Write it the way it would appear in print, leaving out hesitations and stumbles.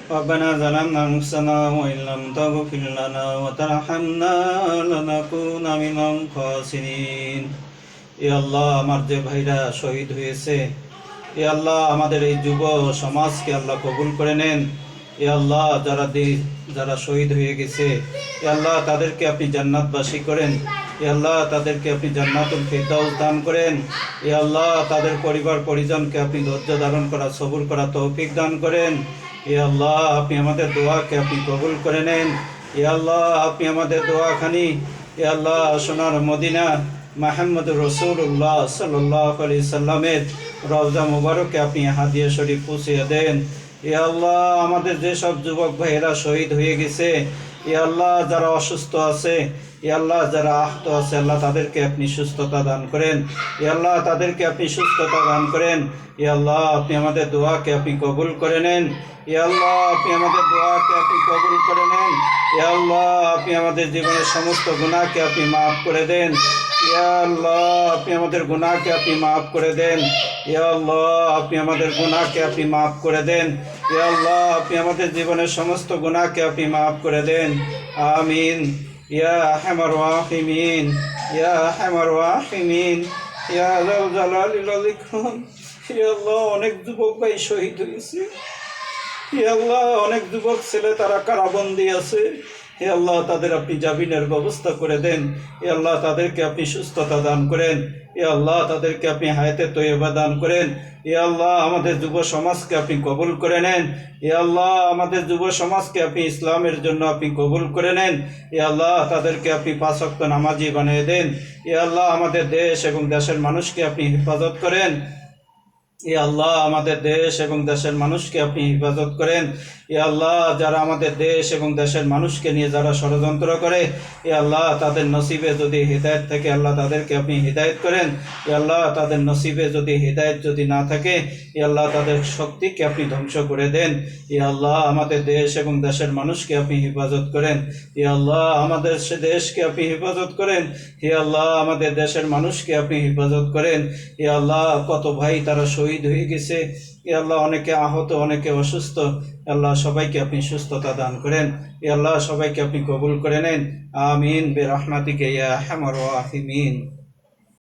ربنا ظلمنا أنفسنا وإن لم تغفر لنا وترحمنا لنكون من الخاسرين এ আল্লাহ আমার যে ভাইরা শহীদ হয়েছে এ আল্লাহ আমাদের এই যুব সমাজকে আল্লাহ কবুল করে নেন এ আল্লাহ যারা শহীদ হয়ে গেছে এ আল্লাহ তাদেরকে আপনি জান্নাতবাসী করেন এ আল্লাহ তাদেরকে আপনি জান্নাতুল ফিরদাউস দান করেন এ আল্লাহ তাদের পরিবার পরিজনকে আপনি ধৈর্য ধারণ করা সবুর করা তৌফিক দান করেন এ আল্লাহ আপনি আমাদের দোয়াকে আপনি কবুল করে নেন এ আল্লাহ আপনি আমাদের দোয়াখানি এ আল্লাহ সোনার মদিনা মুহাম্মদুর রাসূলুল্লাহ সাল্লাল্লাহু আলাইহি সাল্লামের রওজা মুবারকে আপনি হাদিয়া শরীফ পৌঁছে দেন এ আল্লাহ আমাদের যেসব যুবক ভাইয়েরা শহীদ হয়ে গেছে এ আল্লাহ যারা অসুস্থ আছে এ আল্লাহ যারা আহত আছে আল্লাহ তাদেরকে আপনি সুস্থতা দান করেন এ আল্লাহ তাদেরকে আপনি সুস্থতা দান করেন এ আল্লাহ আপনি আমাদের দোয়াকে আপনি কবুল করে নেন এ আল্লাহ আপনি আমাদের দোয়াকে আপনি কবুল করে নেন এ আল্লাহ আপনি আমাদের জীবনের সমস্ত গুনাহকে আপনি মাফ করে দেন ইয়া আল্লাহ আপনি আমাদের গুনাহকে আপনি মাফ করে দেন ইয়া আল্লাহ আপনি আমাদের গুনাহকে আপনি মাফ করে দেন ইয়া আল্লাহ আপনি আমাদের জীবনের সমস্ত গুনাহকে আপনি মাফ করে দেন আমিন ইয়া আরহামার রাহিমিন ইয়া আরহামার রাহিমিন ইয়া যাল জালালিল ইকরাম ইয়া আল্লাহ অনেক যুবক ভাই শহীদ হয়েছে ইয়া আল্লাহ অনেক যুবক ছেলে তারা কারাবন্দী আছে হে আল্লাহ তাদের আপনি জামিনের ব্যবস্থা করে দেন হে আল্লাহ তাদেরকে আপনি সুস্থতা দান করেন হে আল্লাহ তাদেরকে আপনি হায়াতে তৈয়বা দান করেন হে আল্লাহ আমাদের যুব সমাজকে আপনি কবুল করে নেন হে আল্লাহ আমাদের যুব সমাজকে আপনি ইসলামের জন্য আপনি কবুল করে নেন হে আল্লাহ তাদেরকে আপনি 5 ওয়াক্ত নামাজি বানিয়ে দেন হে আল্লাহ আমাদের দেশ এবং দেশের মানুষকে আপনি হেফাজত করেন এ আল্লাহ আমাদের দেশ এবং দেশের মানুষকে আপনি হেফাজত করেন এ আল্লাহ যারা আমাদের দেশ এবং দেশের মানুষকে নিয়ে যারা ষড়যন্ত্র করে এ আল্লাহ তাদের নসিবে যদি হিদায়াত থাকে আল্লাহ তাদেরকে আপনি হিদায়াত করেন এ আল্লাহ তাদের নসিবে যদি হিদায়াত যদি না থাকে এ আল্লাহ তাদের শক্তিকে আপনি ধ্বংস করে দেন এ আল্লাহ আমাদের দেশ এবং দেশের মানুষকে আপনি হেফাজত করেন এ আল্লাহ আমাদের দেশকে আপনি হেফাজত করেন হে আল্লাহ আমাদের দেশের মানুষকে আপনি হেফাজত করেন এ আল্লাহ কত ভাই তারা শহীদ হয়ে গেছে এ আল্লাহ অনেকে আহত অনেকে অসুস্থ আল্লাহ সবাইকে আপনি সুস্থতা দান করেন এ আল্লাহ সবাইকে আপনি কবুল করে নেন আমিন বিরহমাতিকা ইয়া আরহামার রাহিমিন।